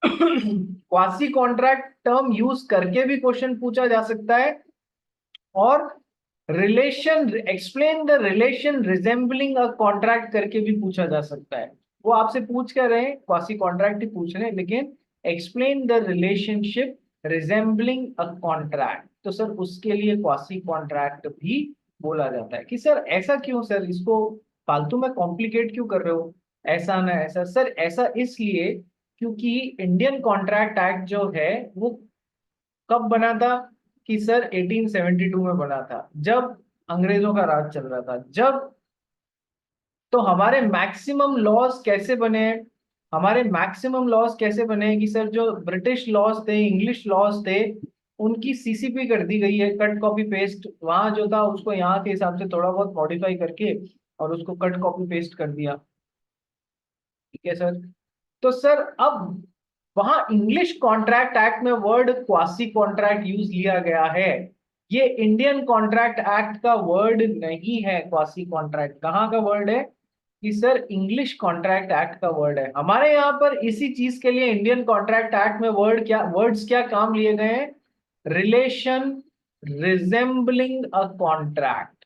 Quasi contract term use करके भी question पूछा जा सकता है, और relation explain the relation resembling a contract करके भी पूछा जा सकता है। वो आपसे पूछ कर रहे हैं, क्वासी कॉन्ट्रैक्ट ही पूछ रहे हैं, लेकिन explain the relationship resembling a contract, तो सर उसके लिए क्वासी कॉन्ट्रैक्ट भी बोला जाता है। कि सर ऐसा क्यों, सर इसको फालतू में कॉम्प्लिकेट क्यों कर रहे हो, ऐसा ना ऐसा। सर ऐसा इसलिए क्योंकि इंडियन कॉन्ट्रैक्ट एक्ट जो है वो कब बना था, कि सर 1872 में बना था, जब अंग्रेजों का राज चल रहा था। जब तो हमारे मैक्सिमम लॉज कैसे बने हैं, हमारे मैक्सिमम लॉज कैसे बने हैं कि सर जो ब्रिटिश लॉज थे, इंग्लिश लॉज थे, उनकी सीसीपी कर दी गई है, कट कॉपी पेस्ट, वहां जो था उसको यहाँ के हिसाब से थोड़ा बहुत मॉडिफाई करके और उसको कट कॉपी पेस्ट कर दिया। ठीक है सर। तो सर अब वहां इंग्लिश कॉन्ट्रैक्ट एक्ट में वर्ड क्वासी कॉन्ट्रैक्ट यूज लिया गया है। ये इंडियन कॉन्ट्रैक्ट एक्ट का वर्ड नहीं है। क्वासी कॉन्ट्रैक्ट कहाँ का वर्ड है, कि सर इंग्लिश कॉन्ट्रैक्ट एक्ट का वर्ड है। हमारे यहाँ पर इसी चीज के लिए इंडियन कॉन्ट्रैक्ट एक्ट में वर्ड्स क्या काम लिए गए हैं, relation resembling a contract,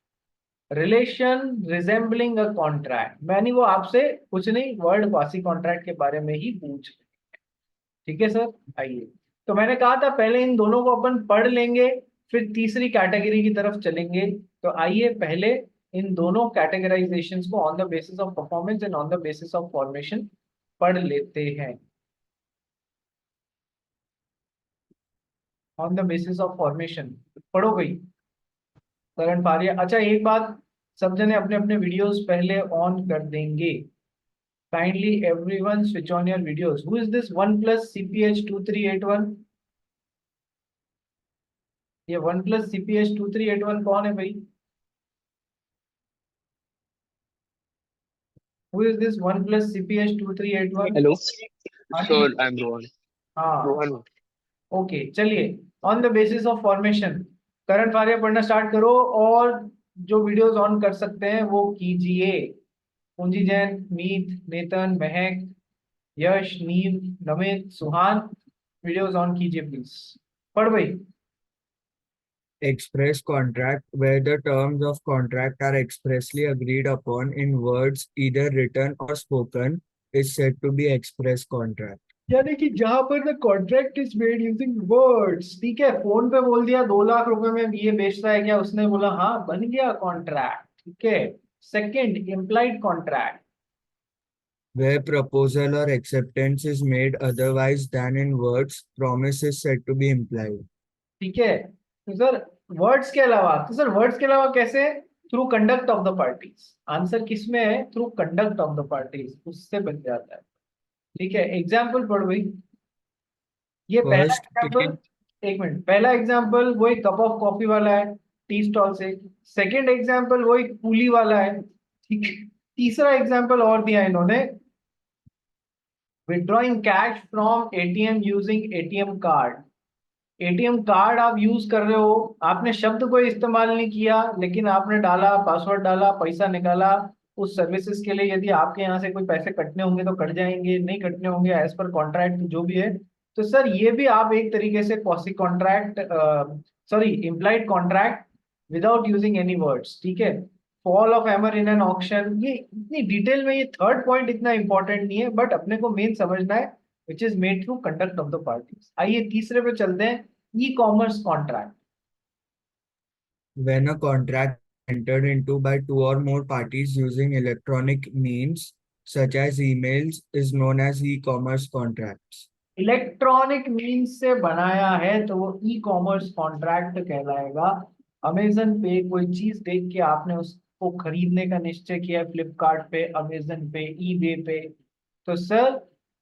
relation resembling a contract. मैंने वो आपसे कुछ नहीं, वर्ड क्वासी कॉन्ट्रैक्ट के बारे में ही पूछ। ठीक है सर। आइए, तो मैंने कहा था पहले इन दोनों को अपन पढ़ लेंगे, फिर तीसरी कैटेगरी की तरफ चलेंगे। तो आइए पहले इन दोनों कैटेगराइजेशंस को on the basis of performance and on the basis of formation पढ़ लेते हैं। On the basis of formation पढ़ो गई करण पारिया। अच्छा एक बात, सब जने अपने अपने वीडियोस पहले ऑन कर देंगे। Kindly everyone switch on your videos. Who is this one plus CPH2381? ये वन प्लस CPH2381 कौन है भाई? Who is this one plus CPH2381? Hello. हाँ जी। Sure, I'm Rohan. हाँ। Rohan. ओके चलिए, on the basis of formation current Faria पढ़ना start करो, और जो वीडियोस ऑन कर सकते हैं वो कीजिए। कुंजी जैन, मीत, नेतन, महक, यश, नीव, नमित, सुहान, वीडियोस ऑन कीजिए प्लीज। पढ़ भाई। Express contract, where the terms of contract are expressly agreed upon in words either written or spoken, is said to be express contract. यानी कि जहां पर the contract is made using words. ठीक है, phone पे बोल दिया 2 लाख रुपए में ये बेचता है क्या, उसने बोला हाँ बन गया कॉन्ट्रैक्ट। ठीक है। Second, implied contract. Where proposal or acceptance is made otherwise than in words, promise is said to be implied. ठीक है, तो सर वर्ड्स के अलावा, तो सर वर्ड्स के अलावा कैसे, through conduct of the parties. Answer किसमें है, through conduct of the parties, उससे बन जाता है। ठीक है, एग्जाम्पल पढ़ भाई। ये पहला First, एग्जाम्पल, ticket. एक मिनट, पहला एग्जाम्पल वही कप ऑफ कॉफी वाला है, टी स्टॉल से। सेकंड एग्जाम्पल वही कूली वाला है। ठीक है। तीसरा एग्जाम्पल और दिया इन्होंने, withdrawing cash from ATM using ATM card. ATM card आप यूज कर रहे हो, आपने शब्द को इस्तेमाल नहीं किया, लेकिन आपने डाला, पासवर्ड डाला, पैसा निकाला। उस सर्विसेज के लिए यदि आपके यहाँ से कोई पैसे कटने होंगे तो कट जाएंगे, नहीं कटने होंगे एज पर कॉन्ट्रैक्ट जो भी है। तो सर ये भी आप एक तरीके से quasi contract, sorry implied contract without using any words. ठीक है। Fall of hammer in an auction, ये इतनी डिटेल में, ये थर्ड पॉइंट इतना इंपॉर्टेंट नहीं है, बट अपने को मेन समझना है, which is made through conduct of the parties. आइए तीसरे पे चलते हैं, e commerce contract. When a contract entered into by two or more parties using electronic means, such as emails, is known as e-commerce contracts. Electronic means से बनाया है तो वो ई कॉमर्स कॉन्ट्रैक्ट कहलाएगा। अमेजन पे कोई चीज देख के आपने उसको खरीदने का निश्चय किया, फ्लिपकार्ट पे, अमेजन पे, ईबे पे, तो सर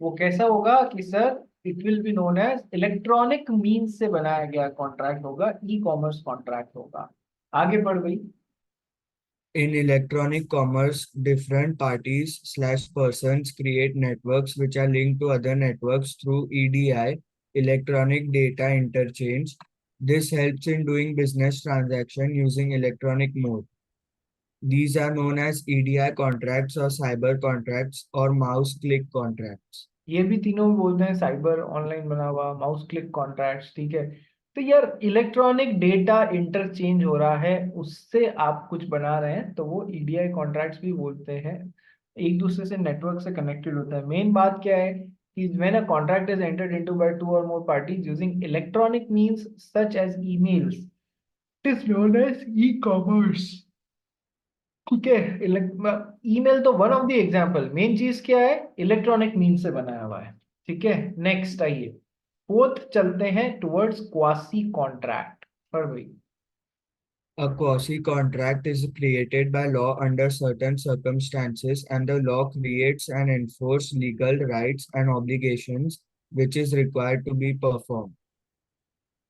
वो कैसा होगा कि sir it will be known as electronic means से बनाया गया कॉन्ट्रैक्ट होगा, ई कॉमर्स कॉन्ट्रैक्ट होगा। आगे बढ़ गई। In electronic commerce, different parties/persons create networks which are linked to other networks through EDI, electronic data interchange. This helps in doing business transaction using electronic mode. These are known as EDI contracts or cyber contracts or mouse click contracts. ये भी तीनों बोलते हैं cyber online बना हुआ, mouse click contracts, ठीक है। तो यार इलेक्ट्रॉनिक डेटा इंटरचेंज हो रहा है, उससे आप कुछ बना रहे हैं तो वो ईडीआई कॉन्ट्रैक्ट्स भी बोलते हैं। एक दूसरे से नेटवर्क से कनेक्टेड होता है। मेन बात क्या है कि when a contract is entered into by two और more parties using electronic means such as emails, it is known as e commerce, ठीक है। ईमेल तो one of the example, main चीज क्या है, इलेक्ट्रॉनिक मीन्स से बनाया हुआ है, ठीक है। नेक्स्ट आइए, फोर्थ चलते हैं टुवर्ड्स क्वासी कॉन्ट्रैक्ट। पर भाई A quasi-contract is created by law under certain circumstances, and the law creates and enforces legal rights and obligations which is required to be performed.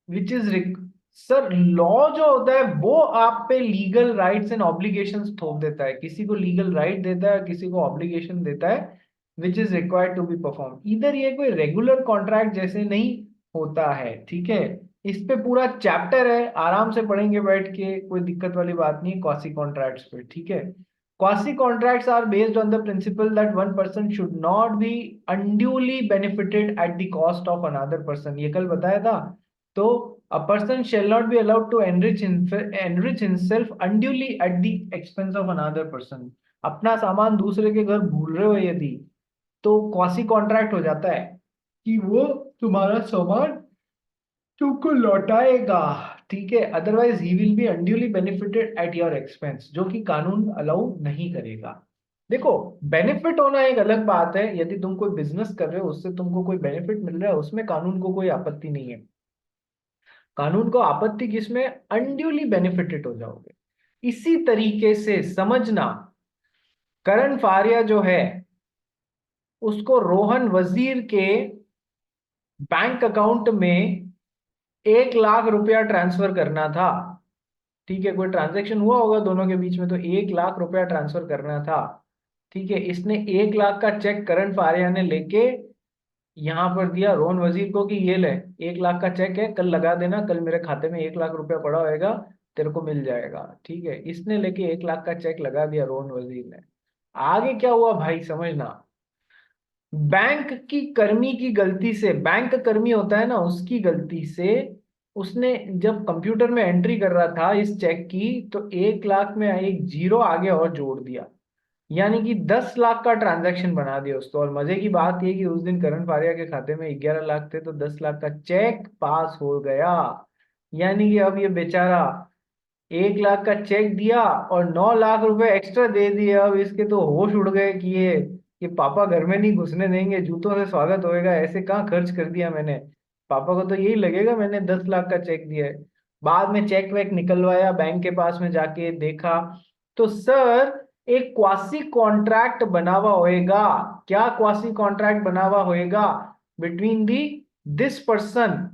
Which is sir, law जो होता है वो आप पे legal rights and obligations थोप देता है, किसी को लीगल राइट देता है, किसी को ऑब्लिगेशन देता है, which is required to be perform. इधर ये कोई रेगुलर कॉन्ट्रैक्ट जैसे नहीं होता है, ठीक है। इस पे पूरा चैप्टर है, आराम से पढ़ेंगे बैठ के, कोई दिक्कत वाली बात नहीं क्वासी कॉन्ट्रैक्ट्स पे, ठीक है। Quasi contracts are based on the principle that one person should not be unduly benefited at the cost of another person, ये कल बताया था। तो a person shall not be allowed to enrich himself unduly at the expense of another person। अपना सामान दूसरे के घर भूल रहे हो यदि, तो क्वासी कॉन्ट्रैक्ट हो जाता है कि वो तुम्हारा सामान तुमको लौटाएगा, ठीक है। Otherwise he will B unduly benefited at your expense, जो कि कानून अलाउ नहीं करेगा। देखो, बेनिफिट होना एक अलग बात है, यदि तुम कोई बिजनेस कर रहे हो, उससे तुमको कोई बेनिफिट मिल रहा है, उसमें कानून को कोई आपत्ति नहीं है। कानून को आपत्ति किसमें, अनड्यूली बेनिफिटेड हो जाओगे। इसी तरीके से समझना, करण फारिया जो है उसको रोहन वजीर के बैंक अकाउंट में 1 लाख रुपया ट्रांसफर करना था, ठीक है। कोई ट्रांजैक्शन हुआ होगा दोनों के बीच में, तो 1 लाख रुपया ट्रांसफर करना था, ठीक है। इसने 1 लाख का चेक करण फारिया ने लेके यहाँ पर दिया रोहन वजीर को कि ये ले, 1 लाख का चेक है, कल लगा देना, कल मेरे खाते में 1 लाख रुपया पड़ा होएगा, तेरे को मिल जाएगा, ठीक है। इसने लेके 1 लाख का चेक लगा दिया रोहन वजीर ने। आगे क्या हुआ भाई समझना, बैंक की कर्मी की गलती से, बैंक कर्मी होता है ना, उसकी गलती से उसने जब कंप्यूटर में एंट्री कर रहा था इस चेक की, तो 1 लाख में एक जीरो आगे और जोड़ दिया, यानी कि 10 लाख का ट्रांजैक्शन बना दिया उसको। और मजे की बात ये कि उस दिन करण फारिया के खाते में 11 लाख थे, तो 10 लाख का चेक पास हो गया। यानी कि अब ये बेचारा 1 लाख का चेक दिया और 9 लाख रुपए एक्स्ट्रा दे दिए। अब इसके तो होश उड़ गए कि ये पापा घर में नहीं घुसने देंगे, जूतों से स्वागत होएगा, ऐसे कहाँ खर्च कर दिया मैंने। पापा को तो यही लगेगा मैंने 10 लाख का चेक दिया है। बाद में चेक वेक निकलवाया, बैंक के पास में जाके देखा, तो सर एक क्वासी कॉन्ट्रैक्ट बना हुआ होएगा। क्या क्वासी कॉन्ट्रैक्ट बना हुआ होएगा, between the this person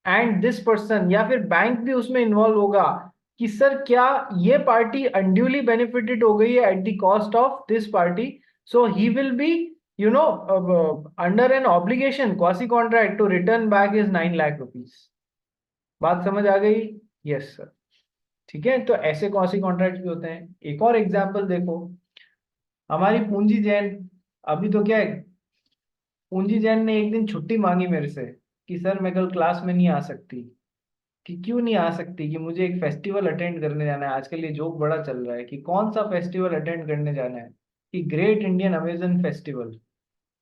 and this person, या फिर बैंक भी उसमें इन्वॉल्व होगा कि सर क्या ये पार्टी अनड्यूली बेनिफिटेड हो गई है at the cost of this party, so he will be under an obligation quasi contract to return back is 9 lakh rupees. बात समझ आ गई? यस सर, ठीक है। तो ऐसे क्वासी कॉन्ट्रैक्ट भी होते हैं। एक और एग्जाम्पल देखो, हमारी पूंजी जैन, अभी तो क्या है, पूंजी जैन ने एक दिन छुट्टी मांगी मेरे से कि सर मैं कल क्लास में नहीं आ सकती। कि क्यों नहीं आ सकती, कि मुझे एक फेस्टिवल अटेंड करने जाना है। आजकल ये जोक बड़ा चल रहा है कि कौन सा फेस्टिवल अटेंड करने जाना है, कि ग्रेट इंडियन अमेजन फेस्टिवल,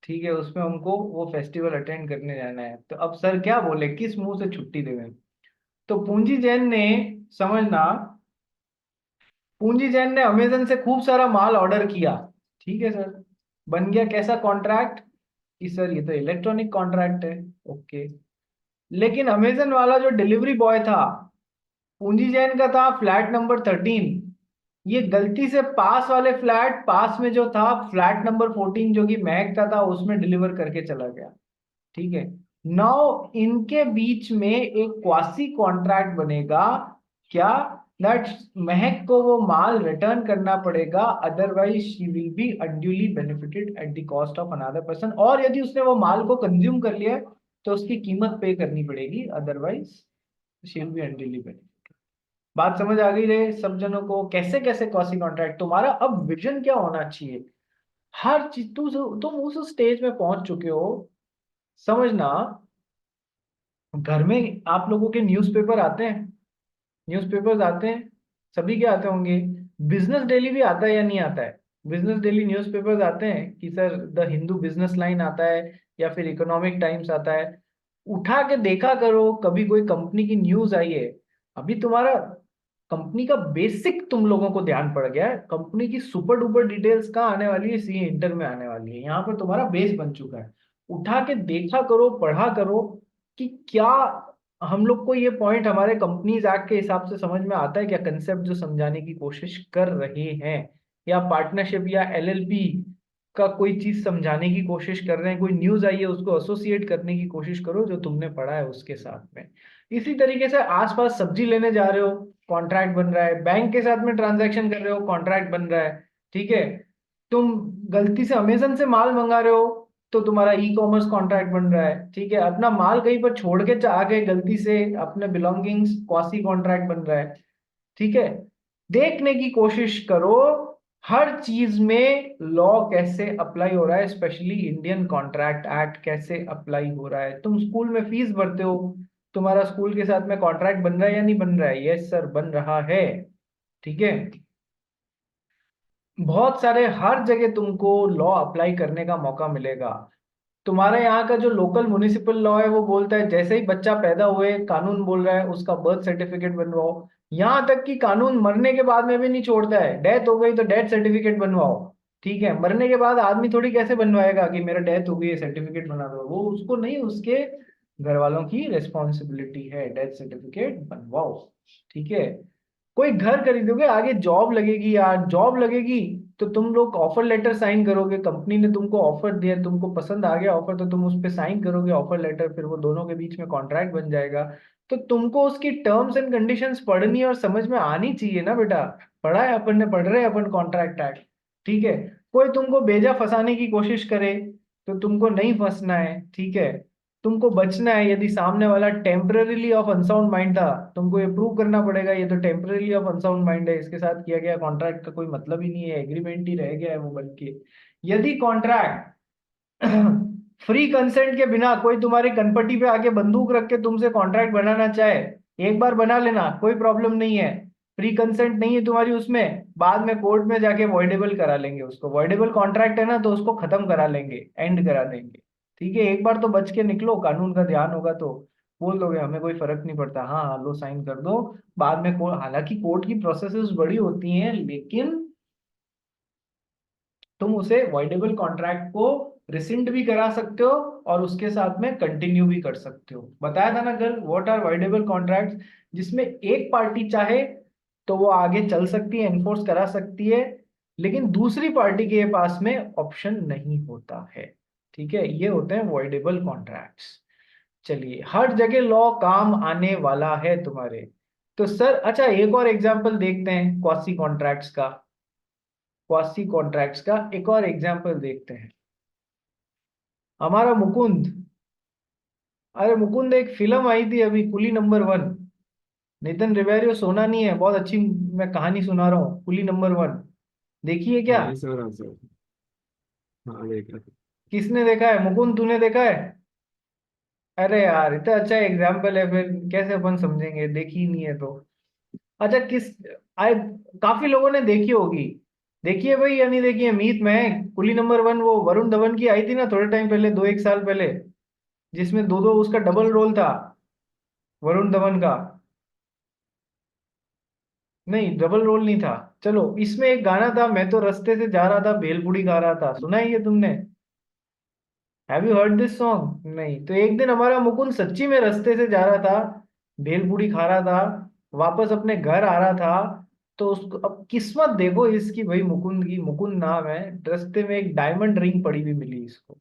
ठीक है, उसमें हमको वो फेस्टिवल अटेंड करने जाना है। तो अब सर क्या बोले, किस मुंह से छुट्टी देवें। तो पूंजी जैन ने, समझना, पूंजी जैन ने अमेजन से खूब सारा माल ऑर्डर किया, ठीक है सर। बन गया कैसा कॉन्ट्रैक्ट, कि सर ये तो इलेक्ट्रॉनिक कॉन्ट्रैक्ट है, ओके। लेकिन अमेजन वाला जो डिलीवरी बॉय था, पूंजी जैन का था फ्लैट नंबर 13, ये गलती से पास वाले फ्लैट, पास में जो था फ्लैट नंबर 14 जो कि महक का था, उसमें डिलीवर करके चला गया, ठीक है। नाउ इनके बीच में एक क्वासी कॉन्ट्रैक्ट बनेगा, क्या, दैट महक को वो माल रिटर्न करना पड़ेगा, otherwise she will be unduly benefited at the cost of another person. और यदि उसने वो माल को कंज्यूम कर लिया है, तो उसकी कीमत पे करनी पड़ेगी, otherwise she will be unduly benefited. बात समझ आ गई रे सब जनों को, कैसे कैसे क्वासी कॉन्ट्रैक्ट। तुम्हारा अब विजन क्या होना चाहिए, हर चीज तुम उस स्टेज में पहुंच चुके हो, समझना। घर में आप लोगों के न्यूज़पेपर आते हैं, न्यूज़पेपर्स आते हैं, सभी के आते होंगे। बिजनेस डेली भी आता है या नहीं आता है? बिजनेस डेली न्यूज़पेपर्स आते हैं कि sir the Hindu business line आता है या फिर इकोनॉमिक टाइम्स आता है। उठा के देखा करो, कभी कोई कंपनी की न्यूज आई है। अभी तुम्हारा कंपनी का बेसिक तुम लोगों को ध्यान पड़ गया है, कंपनी की सुपर डुपर डिटेल्स कहाँ आने वाली है? सीए इंटर में आने वाली है। यहाँ पर तुम्हारा बेस बन चुका है। उठा के देखा करो, पढ़ा करो कि क्या हम लोग को ये पॉइंट हमारे कंपनीज एक्ट के हिसाब से समझ में आता है क्या, कंसेप्ट जो समझाने की कोशिश कर रहे हैं, या पार्टनरशिप या एलएलपी का कोई चीज समझाने की कोशिश कर रहे हैं। कोई न्यूज आई है उसको एसोसिएट करने की कोशिश करो जो तुमने पढ़ा है उसके साथ में। इसी तरीके से आसपास सब्जी लेने जा रहे हो, कॉन्ट्रैक्ट बन रहा है। बैंक के साथ में ट्रांजैक्शन कर रहे हो, कॉन्ट्रैक्ट बन रहा है। ठीक है। तुम गलती से अमेजन से माल मंगा रहे हो तो तुम्हारा ई कॉमर्स कॉन्ट्रैक्ट बन रहा है। ठीक है। अपना माल कहीं पर छोड़ के आ गए गलती से, अपने बिलोंगिंग्स, क्वासी कॉन्ट्रैक्ट बन रहा है। ठीक है। देखने की कोशिश करो हर चीज में लॉ कैसे अप्लाई हो रहा है, स्पेशली इंडियन कॉन्ट्रैक्ट एक्ट कैसे अप्लाई हो रहा है। तुम स्कूल में फीस भरते हो, तुम्हारा स्कूल के साथ में कॉन्ट्रैक्ट बन रहा है या नहीं बन रहा है? यस सर, बन रहा है। ठीक है। बहुत सारे हर जगह तुमको लॉ अप्लाई करने का मौका मिलेगा। तुम्हारे यहाँ का जो लोकल म्युनिसिपल लॉ है वो बोलता है जैसे ही बच्चा पैदा हुए, कानून बोल रहा है उसका बर्थ सर्टिफिकेट बनवाओ। यहाँ तक कि कानून मरने के बाद में भी नहीं छोड़ता है, डेथ हो गई तो डेथ सर्टिफिकेट बनवाओ। ठीक है। मरने के बाद आदमी थोड़ी कैसे बनवाएगा कि मेरा डेथ हो गई है सर्टिफिकेट बना दो, वो उसको नहीं, उसके घर वालों की रिस्पॉन्सिबिलिटी है, डेथ सर्टिफिकेट बनवाओ। ठीक है। कोई घर खरीदोगे, आगे जॉब लगेगी यार, जॉब लगेगी तो तुम लोग ऑफर लेटर साइन करोगे। कंपनी ने तुमको ऑफर दिया, तुमको पसंद आ गया ऑफर, तो तुम उस पर साइन करोगे ऑफर लेटर, फिर वो दोनों के बीच में कॉन्ट्रैक्ट बन जाएगा। तो तुमको उसकी टर्म्स एंड कंडीशंस पढ़नी और समझ में आनी चाहिए ना बेटा। पढ़ा है अपन ने, पढ़ रहे हैं अपन कॉन्ट्रैक्ट एक्ट। ठीक है। कोई तुमको बेजा फंसाने की कोशिश करे तो तुमको नहीं फंसना है। ठीक है। तुमको बचना है। यदि सामने वाला टेम्पररीली ऑफ अनसाउंड माइंड था, तुमको ये प्रूव करना पड़ेगा ये तो टेम्पररीली ऑफ अनसाउंड माइंड है, इसके साथ किया गया कॉन्ट्रैक्ट का कोई मतलब ही नहीं है, एग्रीमेंट ही रह गया है वो बन के। यदि कॉन्ट्रैक्ट फ्री कंसेंट के बिना कोई तुम्हारी कनपट्टी पे आके बंदूक रख के तुमसे कॉन्ट्रैक्ट बनाना चाहे, एक बार बना लेना, कोई प्रॉब्लम नहीं है। फ्री कंसेंट नहीं है तुम्हारी उसमें, बाद में कोर्ट में जाके वॉइडेबल करा लेंगे उसको। वॉइडेबल कॉन्ट्रैक्ट है ना तो उसको खत्म करा लेंगे, एंड करा देंगे। ठीक है। एक बार तो बच के निकलो, कानून का ध्यान होगा तो बोल दोगे हमें कोई फर्क नहीं पड़ता, हाँ हाँ लो साइन कर दो। बाद में हालांकि कोर्ट की प्रोसेसेस बड़ी होती हैं, लेकिन तुम उसे वॉइडेबल कॉन्ट्रैक्ट को रिसिंड भी करा सकते हो और उसके साथ में कंटिन्यू भी कर सकते हो। बताया था ना कल, व्हाट आर वॉइडेबल कॉन्ट्रैक्ट, जिसमें एक पार्टी चाहे तो वो आगे चल सकती है, एनफोर्स करा सकती है, लेकिन दूसरी पार्टी के पास में ऑप्शन नहीं होता है। ठीक है। ये होते हैं वॉइडेबल कॉन्ट्रैक्ट्स। चलिए, हर जगह लॉ काम आने वाला है तुम्हारे। तो सर अच्छा, एक और एग्जांपल देखते हैं क्वासी कॉन्ट्रैक्ट्स का। क्वासी कॉन्ट्रैक्ट्स का एक और एग्जांपल देखते हैं। हमारा मुकुंद, अरे मुकुंद, एक फिल्म आई थी अभी, कुली नंबर 1। नितिन रिवेरियो सोना नहीं है, बहुत अच्छी मैं कहानी सुना रहा हूँ, कुली नंबर 1। देखिए क्या? हाँ सर, हाँ सर। हाँ देखा। किसने देखा है? मुकुंद तूने देखा है? अरे यार इतना अच्छा एग्जाम्पल है, फिर कैसे अपन समझेंगे, देखी ही नहीं है तो। अच्छा किस आए, काफी लोगों ने देखी होगी। देखी है भाई या नहीं देखी है? मीत में कुली नंबर 1, वो वरुण धवन की आई थी ना थोड़े टाइम पहले, 2 1 साल पहले, जिसमें दो दो उसका डबल रोल था, वरुण धवन का। नहीं, डबल रोल नहीं था। चलो, इसमें एक गाना था, मैं तो रास्ते से जा रहा था भेलपूरी खा रहा था, सुना है ये तुमने? Have you heard this song? नहीं। तो एक दिन हमारा मुकुंद सच्ची में रास्ते से जा रहा था, भेलपूरी खा रहा था, वापस अपने घर आ रहा था। तो उसको अब किस्मत देखो इसकी भाई, मुकुंद की, मुकुंद नाम है, रास्ते में एक डायमंड रिंग पड़ी हुई मिली इसको।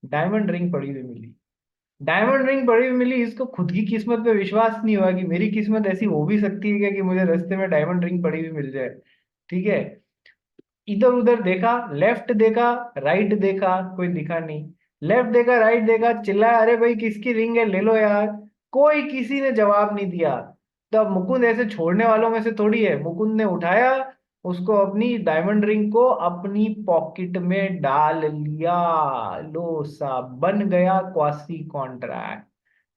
डायमंड रिंग पड़ी हुई मिली। डायमंड रिंग पड़ी हुई मिली, इसको खुद की किस्मत पे विश्वास नहीं हुआ कि मेरी किस्मत ऐसी हो भी सकती है क्या कि मुझे रास्ते में डायमंड रिंग पड़ी हुई मिल जाए। ठीक है। इधर उधर देखा, लेफ्ट देखा, राइट देखा, कोई दिखा नहीं। लेफ्ट देखा, राइट देखा, चिल्लाया अरे भाई किसकी रिंग है, ले लो यार। कोई किसी ने जवाब नहीं दिया। तब मुकुंद ऐसे छोड़ने वालों में से थोड़ी है, मुकुंद ने उठाया, उसको अपनी डायमंड रिंग को अपनी पॉकेट में डाल लिया। लो साहब, बन गया क्वासी कॉन्ट्रैक्ट।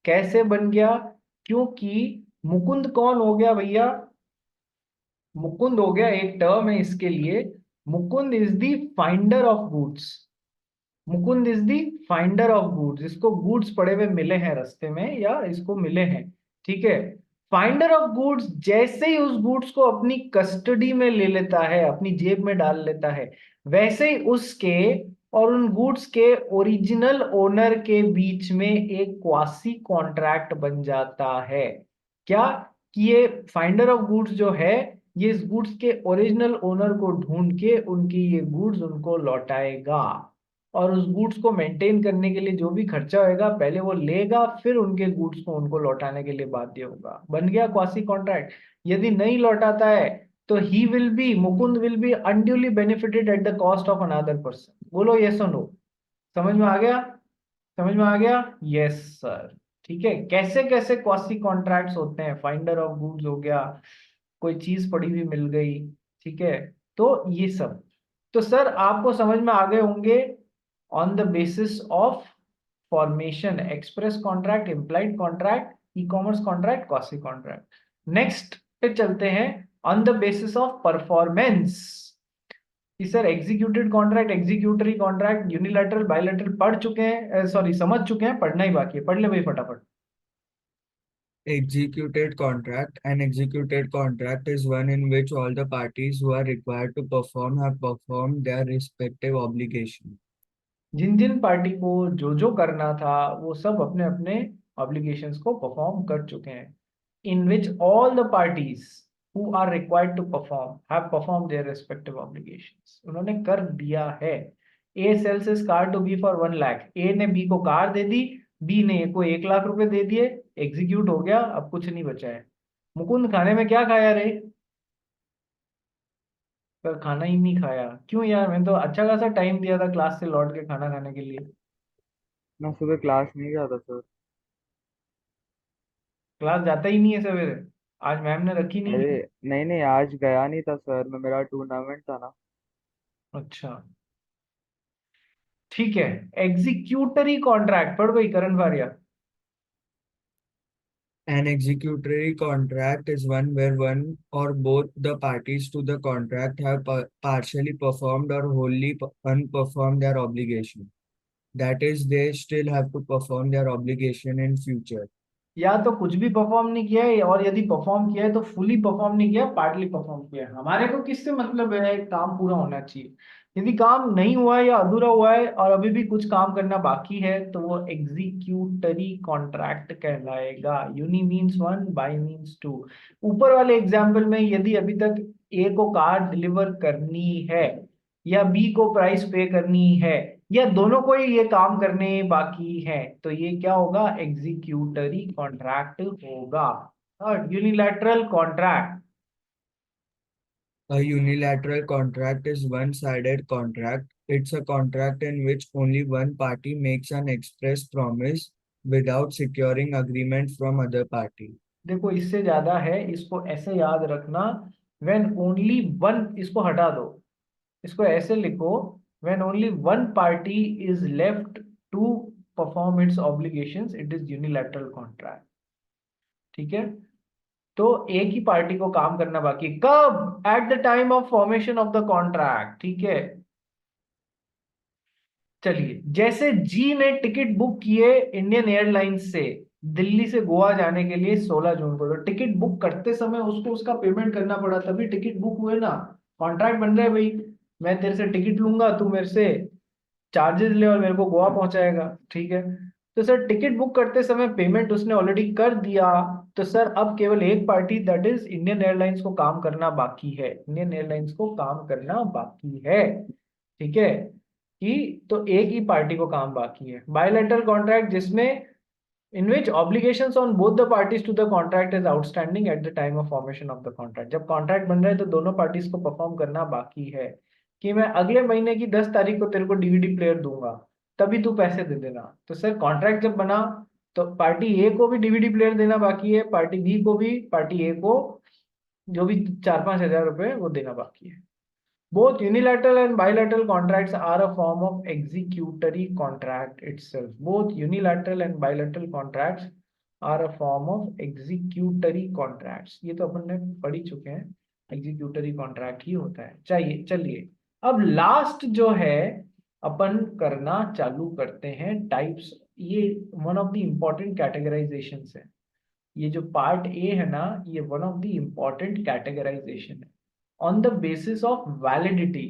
कैसे बन गया? क्योंकि मुकुंद कौन हो गया भैया? मुकुंद हो गया, एक टर्म है इसके लिए। Mukund is the finder of goods. Mukund is the finder of goods. इसको गुड्स पड़े हुए मिले हैं रास्ते में, या इसको मिले हैं, ठीक है। फाइंडर ऑफ गुड्स जैसे ही उस गुड्स को अपनी कस्टडी में ले लेता है, अपनी जेब में डाल लेता है, वैसे ही उसके और उन गुड्स के ओरिजिनल ओनर के बीच में एक क्वासी कॉन्ट्रैक्ट बन जाता है। क्या? कि ये फाइंडर ऑफ गुड्स जो है, ये इस गुड्स के ओरिजिनल ओनर को ढूंढ के उनकी ये गुड्स उनको लौटाएगा, और उस गुड्स को मेंटेन करने के लिए जो भी खर्चा होएगा पहले वो लेगा, फिर उनके गुड्स को उनको लौटाने के लिए बाध्य होगा। बन गया क्वासी कॉन्ट्रैक्ट। यदि नहीं लौटाता है तो ही will B, Mukund will be unduly benefited at the cost of another person. बोलो यस और नो। समझ में आ गया? समझ में आ गया? Yes sir. ठीक है, कैसे कैसे क्वासी कॉन्ट्रैक्ट्स होते हैं? फाइंडर ऑफ गुड्स हो गया, कोई चीज पड़ी हुई मिल गई, ठीक है, तो ये सब। तो सर आपको समझ में आ गए होंगे on the basis of formation, express contract, implied contract, e-commerce contract, quasi contract। next पे चलते हैं, on the basis of performance। कि sir executed contract, executory contract, unilateral, bilateral पढ़ चुके हैं, सॉरी समझ चुके हैं, पढ़ना ही बाकी है। पढ़ ले भाई फटाफट। Executed contract. An executed contract is one in which all the parties who are required to perform have performed their respective obligation. जिन जिन पार्टी को जो जो करना था वो सब अपने अपने ऑब्लिगेशंस को परफॉर्म कर चुके हैं। In which all the parties who are required to perform have perform their respective obligations. उन्होंने कर दिया है। A sells his car to B for 1 lakh. A ने बी को कार दे दी, बी ने ए को 1 लाख रुपए दे दिए, एग्जीक्यूट हो गया, अब कुछ नहीं बचा है। मुकुंद खाने में क्या खाया रे? पर खाना ही नहीं खाया। क्यों यार? मैंने तो अच्छा खासा टाइम दिया था क्लास से लौट के खाना खाने के लिए। मैं सुबह क्लास नहीं गया था सर। क्लास जाता ही नहीं है सवेरे? आज मैम ने रखी नहीं अरे है? नहीं नहीं, आज गया नहीं था सर, मैं मेरा टूर्नामेंट था ना। अच्छा, ठीक है। एग्जीक्यूटरी कॉन्ट्रैक्ट पढ़ गई करण वारिया। An executory contract is one where one or both the parties to the contract have partially performed or wholly unperformed their obligation. That is, they still have to perform their obligation in future. या तो कुछ भी perform नहीं किया है, और यदि perform किया है तो फुली परफॉर्म नहीं किया, पार्टली परफॉर्म किया है। हमारे को किससे मतलब है? काम पूरा होना चाहिए। यदि काम नहीं हुआ है या अधूरा हुआ है और अभी भी कुछ काम करना बाकी है तो वो एग्जीक्यूटरी कॉन्ट्रैक्ट कहलाएगा। Uni means one, bi means two. ऊपर वाले एग्जाम्पल में यदि अभी तक ए को कार डिलीवर करनी है, या बी को प्राइस पे करनी है, या दोनों को ही ये काम करने बाकी है, तो ये क्या होगा? एग्जीक्यूटरी कॉन्ट्रैक्ट होगा। Third, unilateral contract. A unilateral contract is one-sided contract. It's a contract in which only one party makes an express promise without securing agreement from other party. देखो इससे ज्यादा है, इसको ऐसे याद रखना। व्हेन ओनली वन, इसको हटा दो, इसको ऐसे लिखो, when only one party is left to perform its obligations, it is unilateral contract. ठीक है, तो एक ही पार्टी को काम करना बाकी। कब? At the time of formation of the contract. ठीक है, चलिए, जैसे जी ने टिकट बुक किए इंडियन एयरलाइंस से दिल्ली से गोवा जाने के लिए 16 जून को, तो टिकट बुक करते समय उसको उसका पेमेंट करना पड़ा, तभी टिकट बुक हुए ना। कॉन्ट्रैक्ट बन रहा है भाई, मैं तेरे से टिकट लूंगा, तू मेरे से चार्जेस ले और मेरे को गोवा पहुंचाएगा। ठीक है, तो सर टिकट बुक करते समय पेमेंट उसने ऑलरेडी कर दिया, तो सर अब केवल एक party, that is Indian airlines को काम करना बाकी है। इंडियन एयरलाइंस को काम करना बाकी है। ठीक है, कि तो एक ही पार्टी को काम बाकी है। बायलैटरल कॉन्ट्रैक्ट जिसमें in which obligations on both the parties to the contract is outstanding at the time of formation of the contract। जब कॉन्ट्रैक्ट बन रहा है तो दोनों पार्टीज को परफॉर्म करना बाकी है, कि मैं अगले महीने की 10 तारीख को तेरे को डीवीडी प्लेयर दूंगा, तभी तू पैसे दे देना। तो सर कॉन्ट्रैक्ट जब बना तो पार्टी ए को भी डीवीडी प्लेयर देना बाकी है, पार्टी बी को भी, पार्टी ए को जो भी 4-5 हजार रुपए वो देना बाकी है। Both unilateral and bilateral contracts are a form of executory contract itself. Both unilateral and bilateral contracts are a form of executory contracts. ये तो अपन ने पढ़ ही चुके हैं, executory contract ही होता है। चाहिए चलिए अब लास्ट जो है अपन करना चालू करते हैं टाइप्स। ये one of the important categorisations है। ये जो पार्ट ए है ना, ये one of the important categorisation है on the basis of validity.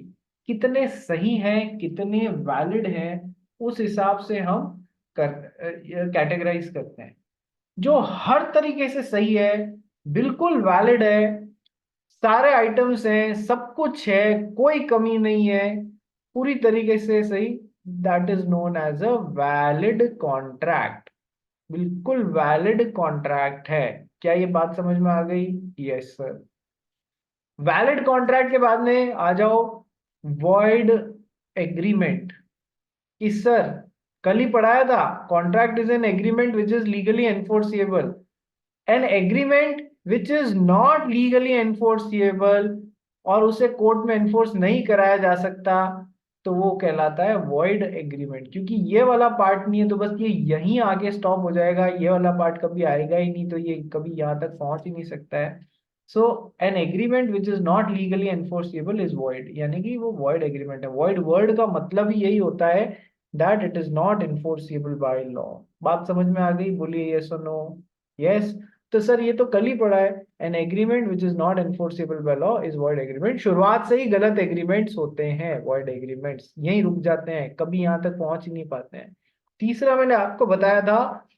कितने सही हैं, कितने वैलिड हैं, उस हिसाब से हम कर कैटेगराइज करते हैं। जो हर तरीके से सही है, बिल्कुल वैलिड है, सारे आइटम्स हैं, सब कुछ है, कोई कमी नहीं है, पूरी तरीके से सही, that is known as a valid contract. बिल्कुल वैलिड कॉन्ट्रैक्ट है। क्या ये बात समझ में आ गई? Yes sir. वैलिड कॉन्ट्रैक्ट के बाद में आ जाओ वॉइड एग्रीमेंट। कि सर कल ही पढ़ाया था, contract is an agreement which is legally enforceable. N agreement which is not legally enforceable और उसे कोर्ट में एनफोर्स नहीं कराया जा सकता, तो वो कहलाता है वॉइड एग्रीमेंट। क्योंकि ये वाला पार्ट नहीं है तो बस ये यहीं आगे स्टॉप हो जाएगा, ये वाला पार्ट कभी आएगा ही नहीं, तो ये कभी यहाँ तक पहुंच ही नहीं सकता है। So an agreement which is not legally enforceable is void, यानी कि वो वॉइड एग्रीमेंट है। वॉइड वर्ड का मतलब ही यही होता है that it is not enforceable by law. बात समझ में आ गई? बोलिए यस और नो। यस। तो सर ये तो कल ही पढ़ा है, N agreement which is not enforceable by law is void agreement. शुरुआत से ही गलत एग्रीमेंट्स होते हैं, वॉइड एग्रीमेंट्स यहीं रुक जाते हैं, कभी यहां तक पहुंच ही नहीं पाते हैं। तीसरा मैंने आपको बताया था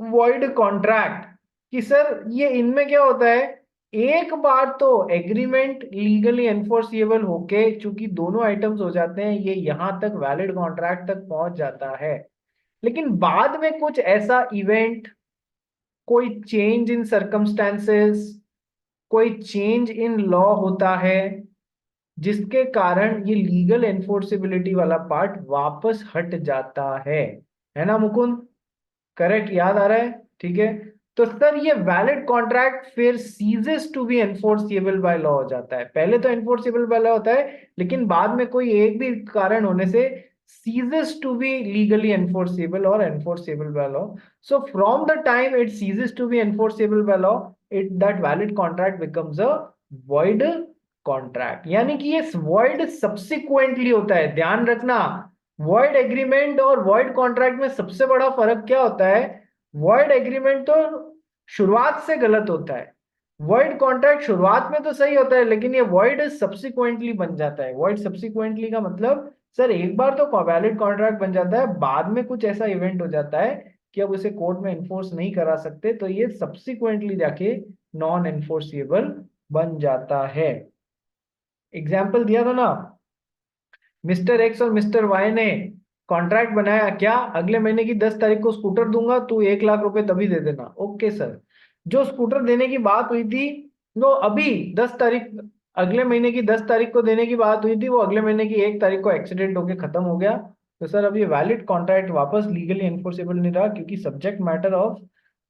वॉइड कॉन्ट्रैक्ट, कि सर ये इनमें क्या होता है, एक बार तो एग्रीमेंट लीगली एनफोर्सिएबल होके चूंकि दोनों आइटम्स हो जाते हैं, ये यहां तक वैलिड कॉन्ट्रैक्ट तक पहुंच जाता है। लेकिन बाद में कुछ ऐसा इवेंट, कोई चेंज इन सर्कमस्टेंसेस, कोई चेंज इन लॉ होता है जिसके कारण ये लीगल एनफोर्सेबिलिटी वाला पार्ट वापस हट जाता है ना मुकुंद? करेक्ट, याद आ रहा है? ठीक है। तो सर ये वैलिड कॉन्ट्रैक्ट फिर ceases to be enforceable by law हो जाता है। पहले तो एनफोर्सिएबल बाय लॉ होता है, लेकिन बाद में कोई एक भी कारण होने से ceases to be legally enforceable or enforceable by law. So from the time it ceases to be enforceable by law, that valid contract becomes a void contract। यानी कि ये void subsequently होता है, ध्यान रखना। void agreement और void contract में सबसे बड़ा फर्क क्या होता है? void agreement तो शुरुआत से गलत होता है, void contract शुरुआत में तो सही होता है, लेकिन ये void subsequently बन जाता है। void subsequently का मतलब सर एक बार तो वैलिड कॉन्ट्रैक्ट बन जाता है, बाद में कुछ ऐसा इवेंट हो जाता है कि अब उसे कोर्ट में एनफोर्स नहीं करा सकते, तो ये सब्सिक्वेंटली जाके नॉन एनफोर्सिएबल बन जाता है। एग्जाम्पल दिया था ना, मिस्टर एक्स और मिस्टर वाई ने कॉन्ट्रैक्ट बनाया, क्या अगले महीने की 10 तारीख को स्कूटर दूंगा, तू 1 लाख रुपए तभी दे देना। Okay sir. जो स्कूटर देने की बात हुई थी वो अभी 10 तारीख, अगले महीने की 10 तारीख को देने की बात हुई थी, वो अगले महीने की 1 तारीख को एक्सीडेंट होके खत्म हो गया। तो सर अब ये वैलिड कॉन्ट्रैक्ट वापस लीगली एनफोर्सेबल नहीं रहा, क्योंकि subject matter of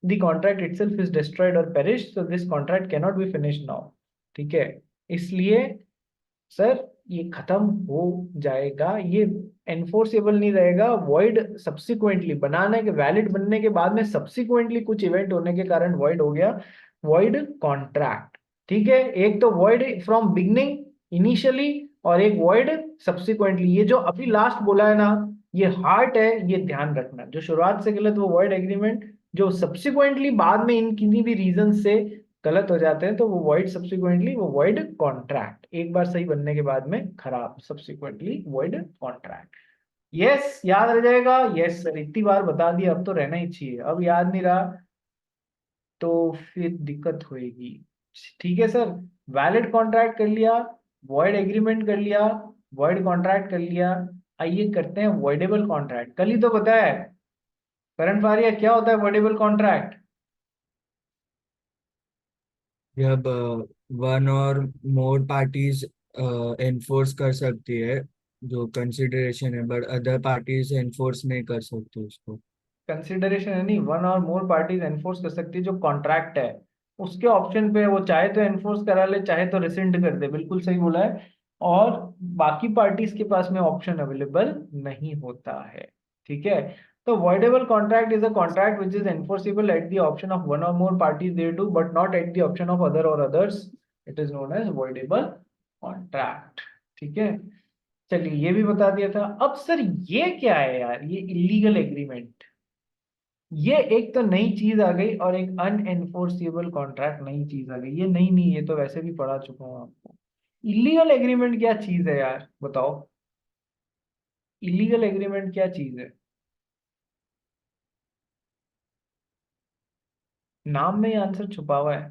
the contract itself is destroyed और perish, so this contract can not be finished now. ठीक है, इसलिए सर ये खत्म हो जाएगा, ये एनफोर्सेबल नहीं रहेगा। वॉइड सब्सिक्वेंटली बनाने के, वैलिड बनने के बाद में सब्सिक्वेंटली कुछ इवेंट होने के कारण वॉइड हो गया, वॉइड कॉन्ट्रैक्ट। ठीक है, एक तो वॉइड फ्रॉम बिगनिंग इनिशियली और एक वॉइड सब्सिक्वेंटली। ये जो अभी लास्ट बोला है ना, ये हार्ट है, ये ध्यान रखना। जो शुरुआत से गलत वो वॉइड एग्रीमेंट, जो सब्सिक्वेंटली बाद में इन किन्हीं भी रीजन से गलत हो जाते हैं तो वो वॉइड सब्सिक्वेंटली, वो वॉइड कॉन्ट्रैक्ट। एक बार सही बनने के बाद में खराब, सब्सिक्वेंटली वॉइड कॉन्ट्रैक्ट। यस, याद रह जाएगा? यस सर, इतनी बार बता दिया, अब तो रहना ही चाहिए। अब याद नहीं रहा तो फिर दिक्कत होएगी। ठीक है सर, वैलिड कॉन्ट्रैक्ट कर लिया, वॉइड एग्रीमेंट कर लिया, वॉइड कॉन्ट्रैक्ट कर लिया। आइए करते हैं वॉइडेबल कॉन्ट्रैक्ट। कल ही तो बताया है करण फारिया, क्या होता है वॉइडेबल कॉन्ट्रैक्ट? जब वन और मोर पार्टीज एनफोर्स कर सकती है जो कंसिडरेशन है, बट अदर पार्टीज एनफोर्स नहीं कर सकती उसको। कंसिडरेशन है नहीं, वन और मोर पार्टीज एनफोर्स कर सकती है जो कॉन्ट्रैक्ट है। उसके ऑप्शन पे वो चाहे तो एनफोर्स करा ले, चाहे तो रिसेंड कर दे, बिल्कुल सही बोला है। और बाकी पार्टीज के पास में ऑप्शन अवेलेबल नहीं होता है, ठीक है। तो voidable contract is a contract which is enforceable at the option of one or more parties thereto but not at the option of other or others. It is known as voidable contract, ठीक है। चलिए ये भी बता दिया था। अब sir ये क्या है यार, ये इलीगल एग्रीमेंट, ये एक तो नई चीज आ गई और एक अनएनफोर्सेबल कॉन्ट्रैक्ट नई चीज आ गई। ये नई नहीं, ये तो वैसे भी पढ़ा चुका हूं आपको। इलीगल एग्रीमेंट क्या चीज है यार, बताओ। इलीगल एग्रीमेंट क्या चीज है, नाम में ही आंसर छुपा हुआ है।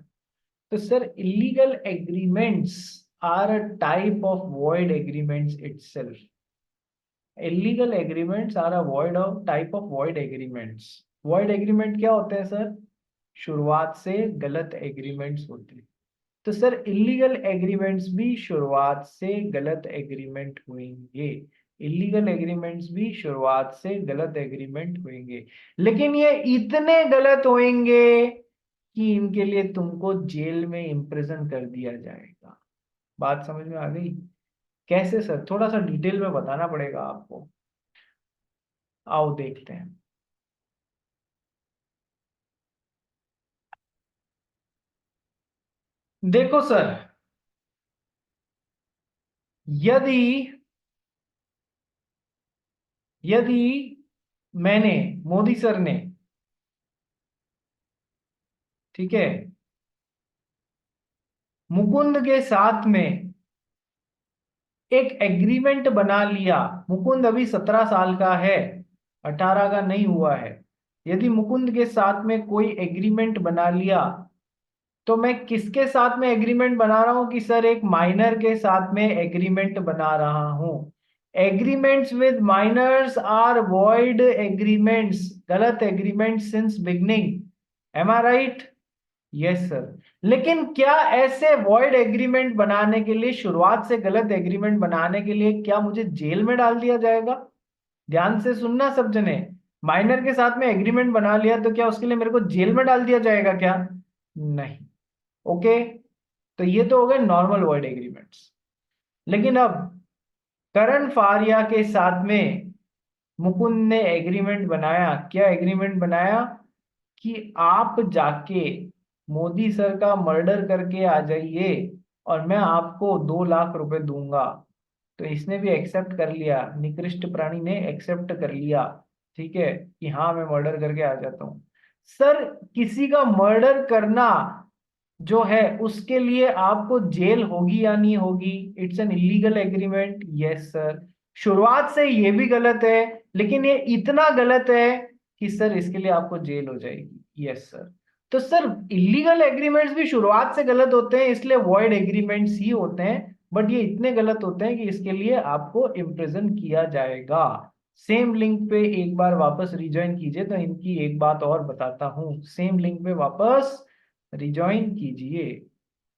तो sir illegal agreements are a type of void agreements itself. illegal agreements are a void of type of void agreements। void agreement क्या होते हैं सर, शुरुआत से गलत एग्रीमेंट्स होते हैं। तो सर इलीगल एग्रीमेंट्स भी शुरुआत से गलत एग्रीमेंट होंगे, इलीगल एग्रीमेंट्स भी शुरुआत से गलत एग्रीमेंट होंगे, लेकिन ये इतने गलत होंगे कि इनके लिए तुमको जेल में इम्प्रिजन कर दिया जाएगा। बात समझ में आ गई? कैसे सर, थोड़ा सा डिटेल में बताना पड़ेगा आपको। आओ देखते हैं। देखो सर, यदि यदि मैंने, मोदी सर ने, ठीक है, मुकुंद के साथ में एक एग्रीमेंट बना लिया, मुकुंद अभी 17 साल का है, 18 का नहीं हुआ है। यदि मुकुंद के साथ में कोई एग्रीमेंट बना लिया, तो मैं किसके साथ में एग्रीमेंट बना रहा हूं कि सर एक माइनर के साथ में एग्रीमेंट बना रहा हूं। Agreements with minors are void agreements, गलत agreement since beginning. Am I right? Yes sir. लेकिन क्या ऐसे वॉइड एग्रीमेंट बनाने के लिए, शुरुआत से गलत एग्रीमेंट बनाने के लिए, क्या मुझे जेल में डाल दिया जाएगा? ध्यान से सुनना सब जने। माइनर के साथ में एग्रीमेंट बना लिया तो क्या उसके लिए मेरे को जेल में डाल दिया जाएगा क्या? नहीं। ओके, तो ये तो हो गए नॉर्मल वॉइड एग्रीमेंट्स। लेकिन अब करण फारिया के साथ में मुकुंद ने एग्रीमेंट बनाया। क्या एग्रीमेंट बनाया? कि आप जाके मोदी सर का मर्डर करके आ जाइए और मैं आपको 2 लाख रुपए दूंगा। तो इसने भी एक्सेप्ट कर लिया, निकृष्ट प्राणी ने एक्सेप्ट कर लिया, ठीक है, कि हाँ मैं मर्डर करके आ जाता हूं। सर किसी का मर्डर करना जो है उसके लिए आपको जेल होगी या नहीं होगी? It's an illegal agreement, yes sir. शुरुआत से ये भी गलत है, लेकिन ये इतना गलत है कि सर इसके लिए आपको जेल हो जाएगी, यस सर। तो सर इलीगल एग्रीमेंट्स भी शुरुआत से गलत होते हैं, इसलिए वॉइड एग्रीमेंट्स ही होते हैं। बट ये इतने गलत होते हैं कि इसके लिए आपको इम्प्रिजन किया जाएगा। सेम लिंक पे एक बार वापस रिज्वाइन कीजिए, तो इनकी एक बात और बताता हूं। सेम लिंक पे वापस रिजॉइन कीजिए।